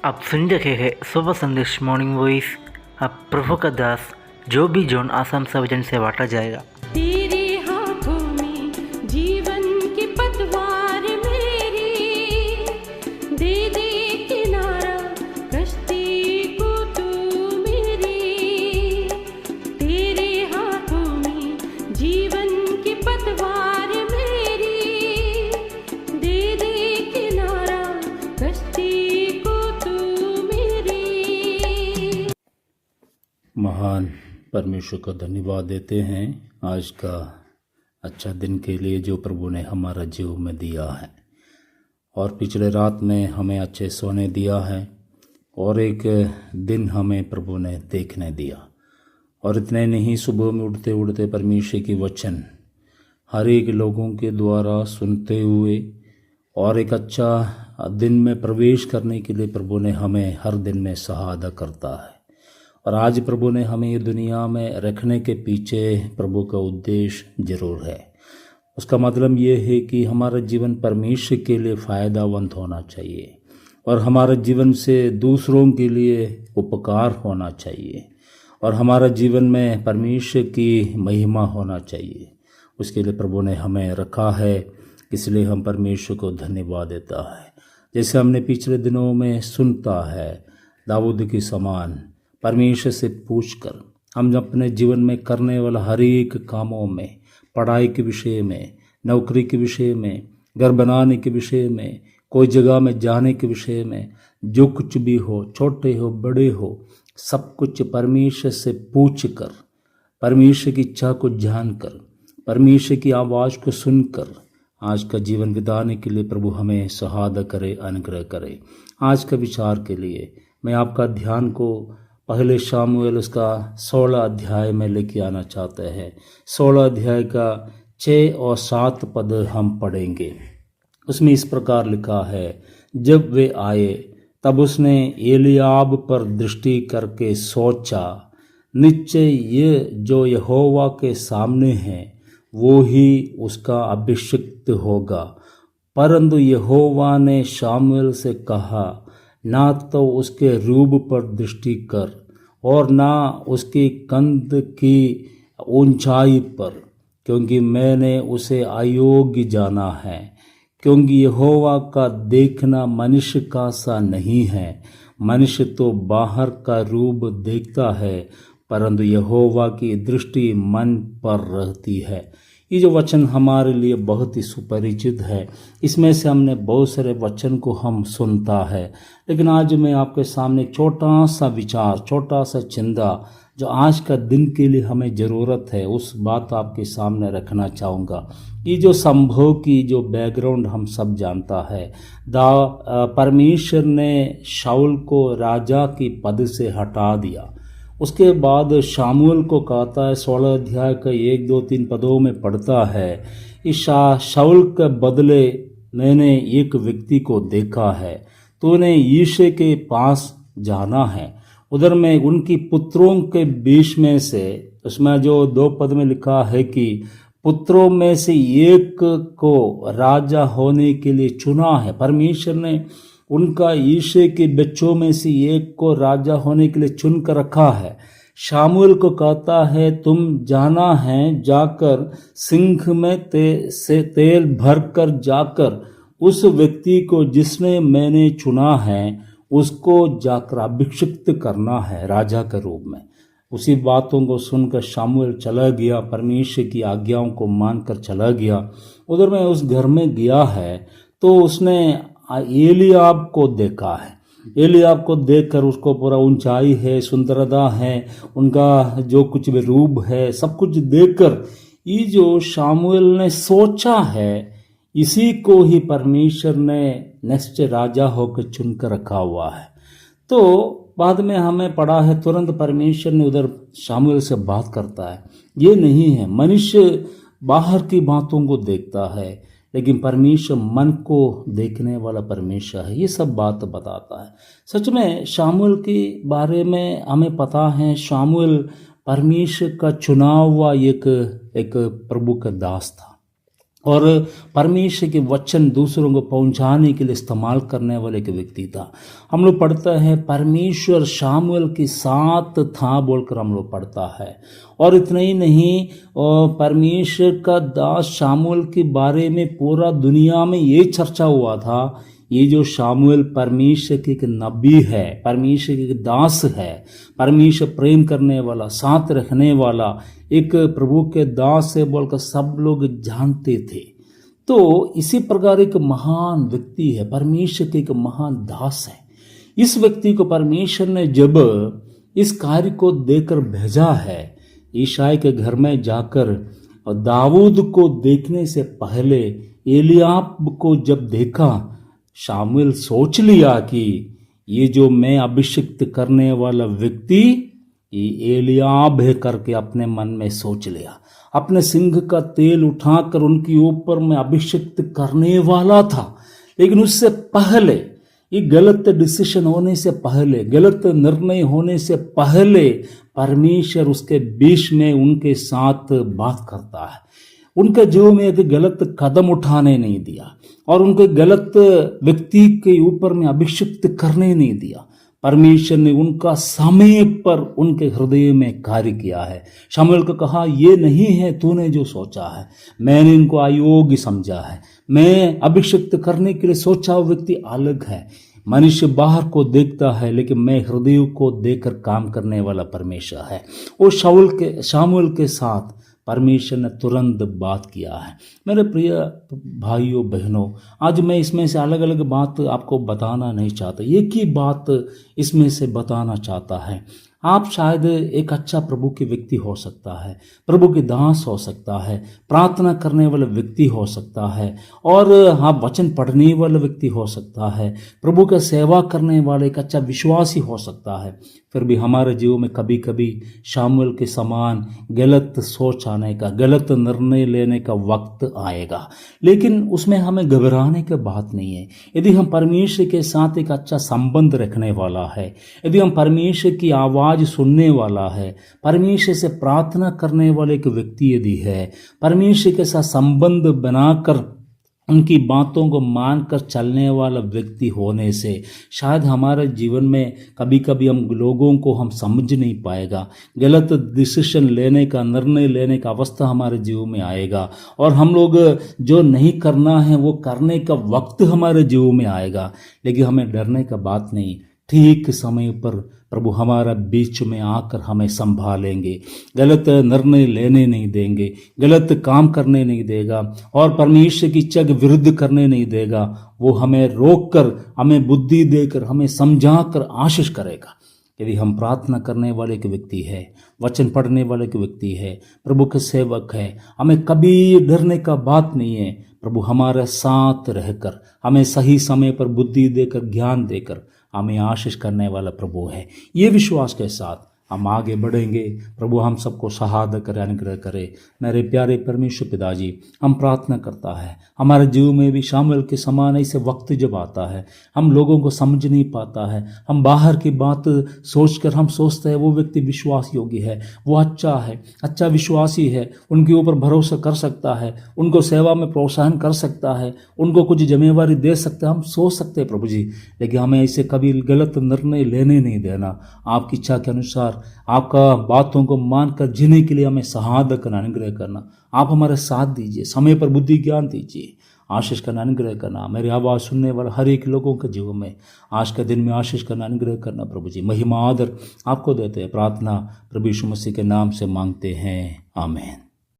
आप सुन रहे हैं सुबह संदेश मॉर्निंग वॉइस। अब प्रभु का दास जो भी जोन आसाम सवजन से बांटा जाएगा। तेरे हाथों में जीवन की पतवार मेरी, दे दे किनारा कश्ती को तू मेरी। तेरे हाथों में जीवन की पतवार मेरी, दे दे किनारा कश्ती को तू मेरी। महान परमेश्वर को धन्यवाद देते हैं आज का अच्छा दिन के लिए जो प्रभु ने हमारा जीव में दिया है, और पिछले रात में हमें अच्छे सोने दिया है, और एक दिन हमें प्रभु ने देखने दिया। और इतने नहीं, सुबह में उठते उठते परमेश्वर की वचन हर एक लोगों के द्वारा सुनते हुए और एक अच्छा दिन में प्रवेश करने के लिए प्रभु ने हमें हर दिन में सहायता करता है। और आज प्रभु ने हमें ये दुनिया में रखने के पीछे प्रभु का उद्देश्य जरूर है। उसका मतलब ये है कि हमारा जीवन परमेश्वर के लिए फ़ायदामंद होना चाहिए, और हमारा जीवन से दूसरों के लिए उपकार होना चाहिए, और हमारा जीवन में परमेश्वर की महिमा होना चाहिए। उसके लिए प्रभु ने हमें रखा है, इसलिए हम परमेश्वर को धन्यवाद देता है। जैसे हमने पिछले दिनों में सुनता है, दाऊद की समान परमेश्वर से पूछकर हम अपने जीवन में करने वाला हर एक कामों में, पढ़ाई के विषय में, नौकरी के विषय में, घर बनाने के विषय में, कोई जगह में जाने के विषय में, जो कुछ भी हो, छोटे हो बड़े हो, सब कुछ परमेश्वर से पूछकर, परमेश्वर की इच्छा को जानकर, परमेश्वर की आवाज़ को सुनकर आज का जीवन बिताने के लिए प्रभु हमें सहायता करे, अनुग्रह करे। आज का विचार के लिए मैं आपका ध्यान को पहले शामुएल उसका 16 अध्याय में लेके आना चाहते हैं। 16 अध्याय का 6 और 7 पद हम पढ़ेंगे। उसमें इस प्रकार लिखा है, जब वे आए तब उसने एलियाब पर दृष्टि करके सोचा, निश्चय ये जो यहोवा के सामने है वो ही उसका अभिषिक्त होगा। परंतु यहोवा ने शामुएल से कहा, ना तो उसके रूप पर दृष्टि कर और ना उसकी कंध की ऊंचाई पर, क्योंकि मैंने उसे अयोग्य जाना है। क्योंकि यहोवा का देखना मनुष्य का सा नहीं है। मनुष्य तो बाहर का रूप देखता है, परंतु यहोवा की दृष्टि मन पर रहती है। ये जो वचन हमारे लिए बहुत ही सुपरिचित है। इसमें से हमने बहुत सारे वचन को हम सुनता है, लेकिन आज मैं आपके सामने छोटा सा विचार, छोटा सा चिंता जो आज का दिन के लिए हमें ज़रूरत है, उस बात आपके सामने रखना चाहूँगा। ये जो संभव की जो बैकग्राउंड हम सब जानता है, परमेश्वर ने शाऊल को राजा की पद से हटा दिया। उसके बाद शामुएल को कहता है, 16 अध्याय का 1, 2, 3 पदों में पढ़ता है, इस शाऊल के बदले मैंने एक व्यक्ति को देखा है। तूने यीशे के पास जाना है, उधर में उनकी पुत्रों के बीच में से, उसमें जो 2 पद में लिखा है कि पुत्रों में से एक को राजा होने के लिए चुना है। परमेश्वर ने उनका यीशे के बच्चों में से एक को राजा होने के लिए चुन कर रखा है। शामुएल को कहता है, तुम जाना है, जाकर सिंह में से तेल भर कर जाकर उस व्यक्ति को जिसने मैंने चुना है उसको जाकर अभिषिक्त करना है राजा के रूप में। उसी बातों को सुनकर शामुएल चला गया, परमेश्वर की आज्ञाओं को मानकर चला गया। उधर में उस घर में गया है तो उसने एलियाब को देखा है। एलियाब को देखकर उसको पूरा ऊंचाई है, सुंदरता है, उनका जो कुछ भी रूप है, सब कुछ देखकर ये जो शामुएल ने सोचा है, इसी को ही परमेश्वर ने निश्चय राजा होकर चुनकर रखा हुआ है। तो बाद में हमें पढ़ा है, तुरंत परमेश्वर ने उधर शामुएल से बात करता है। ये नहीं है, मनुष्य बाहर की बातों को देखता है, लेकिन परमेश्वर मन को देखने वाला परमेश्वर है। ये सब बात बताता है। सच में शामुएल के बारे में हमें पता है, शामुएल परमेश्वर का चुना हुआ एक प्रभु का दास था। और परमेश्वर के वचन दूसरों को पहुंचाने के लिए इस्तेमाल करने वाले एक व्यक्ति था। हम लोग पढ़ते हैं परमेश्वर शामुएल के साथ था बोलकर हम लोग पढ़ता है। और इतना ही नहीं, परमेश्वर का दास शामुएल के बारे में पूरा दुनिया में ये चर्चा हुआ था, ये जो शामुएल परमेश्वर के एक नबी है, परमेश्वर के दास है, परमेश्वर प्रेम करने वाला, साथ रखने वाला एक प्रभु के दास है बोलकर सब लोग जानते थे। तो इसी प्रकार एक महान व्यक्ति है, परमेश्वर के एक महान दास है। इस व्यक्ति को परमेश्वर ने जब इस कार्य को देकर भेजा है, ईशाई के घर में जाकर, और दाऊद को देखने से पहले एलियाब को जब देखा, शामुएल सोच लिया कि ये जो मैं अभिषिक्त करने वाला व्यक्ति ये एलियाब है करके अपने मन में सोच लिया। अपने सिंह का तेल उठाकर उनके ऊपर में अभिषिक्त करने वाला था। लेकिन उससे पहले, ये गलत डिसीजन होने से पहले, गलत निर्णय होने से पहले परमेश्वर उसके बीच में उनके साथ बात करता है। उनके जीवन में एक गलत कदम उठाने नहीं दिया और उनके गलत व्यक्ति के ऊपर में अभिषिक्त करने नहीं दिया। परमेश्वर ने उनका समय पर उनके हृदय में कार्य किया है। शामुएल को कहा, ये नहीं है तूने जो सोचा है, मैंने इनको अयोग्य समझा है, मैं अभिषिक्त करने के लिए सोचा हुआ व्यक्ति अलग है। मनुष्य बाहर को देखता है लेकिन मैं हृदय को देखकर काम करने वाला परमेश्वर है। वो शामुएल के साथ परमेश्वर ने तुरंत बात किया है। मेरे प्रिय भाइयों बहनों, आज मैं इसमें से अलग अलग बात आपको बताना नहीं चाहता, एक ही बात इसमें से बताना चाहता है। आप शायद एक अच्छा प्रभु के व्यक्ति हो सकता है, प्रभु के दास हो सकता है, प्रार्थना करने वाला व्यक्ति हो सकता है, और आप वचन पढ़ने वाला व्यक्ति हो सकता है, प्रभु का सेवा करने वाला एक अच्छा विश्वासी हो सकता है। फिर भी हमारे जीवन में कभी कभी शामुएल के समान गलत सोच आने का, गलत निर्णय लेने का वक्त आएगा, लेकिन उसमें हमें घबराने की बात नहीं है। यदि हम परमेश्वर के साथ एक अच्छा संबंध रखने वाला है, यदि हम परमेश्वर की आवाज़ सुनने वाला है, परमेश्वर से प्रार्थना करने वाले एक व्यक्ति यदि है, परमेश्वर के साथ संबंध बनाकर उनकी बातों को मानकर चलने वाला व्यक्ति होने से शायद हमारे जीवन में कभी कभी हम लोगों को हम समझ नहीं पाएगा, गलत डिसीजन लेने का, निर्णय लेने का अवस्था हमारे जीवन में आएगा, और हम लोग जो नहीं करना है वो करने का वक्त हमारे जीवन में आएगा। लेकिन हमें डरने का बात नहीं, ठीक समय पर प्रभु हमारा बीच में आकर हमें संभालेंगे, गलत निर्णय लेने नहीं देंगे, गलत काम करने नहीं देगा, और परमेश्वर की इच्छा के विरुद्ध करने नहीं देगा। वो हमें रोककर, हमें बुद्धि देकर, हमें समझाकर आशीष करेगा। यदि हम प्रार्थना करने वाले के व्यक्ति है, वचन पढ़ने वाले के व्यक्ति है, प्रभु के सेवक है, हमें कभी डरने का बात नहीं है। प्रभु हमारे साथ रहकर, हमें सही समय पर बुद्धि देकर, ज्ञान देकर हमें आशीष करने वाला प्रभु है। ये विश्वास के साथ हम आगे बढ़ेंगे। प्रभु हम सबको शहादत करे, अनुग्रह करे। मेरे प्यारे परमेश्वर पिताजी, हम प्रार्थना करता है हमारे जीवन में भी शामुएल के समान ऐसे वक्त जब आता है, हम लोगों को समझ नहीं पाता है, हम बाहर की बात सोचकर हम सोचते हैं वो व्यक्ति विश्वास योग्य है, वो अच्छा है, अच्छा विश्वासी है, उनके ऊपर भरोसा कर सकता है, उनको सेवा में प्रोत्साहन कर सकता है, उनको कुछ जिम्मेवारी दे सकते हैं, हम सोच सकते हैं प्रभु जी। लेकिन हमें ऐसे कभी गलत निर्णय लेने नहीं देना। आपकी इच्छा के अनुसार आपका बातों को मानकर जीने के लिए हमें शहादत करना, अनुग्रह करना। आप हमारे साथ दीजिए, समय पर बुद्धि ज्ञान दीजिए, आशीष करना, अनुग्रह करना। मेरी आवाज़ सुनने वाले हर एक लोगों के जीवन में आज के दिन में आशीष करना, अनुग्रह करना प्रभु जी। महिमा आदर आपको देते हैं। प्रार्थना प्रभु यीशु मसीह के नाम से मांगते हैं, आमीन।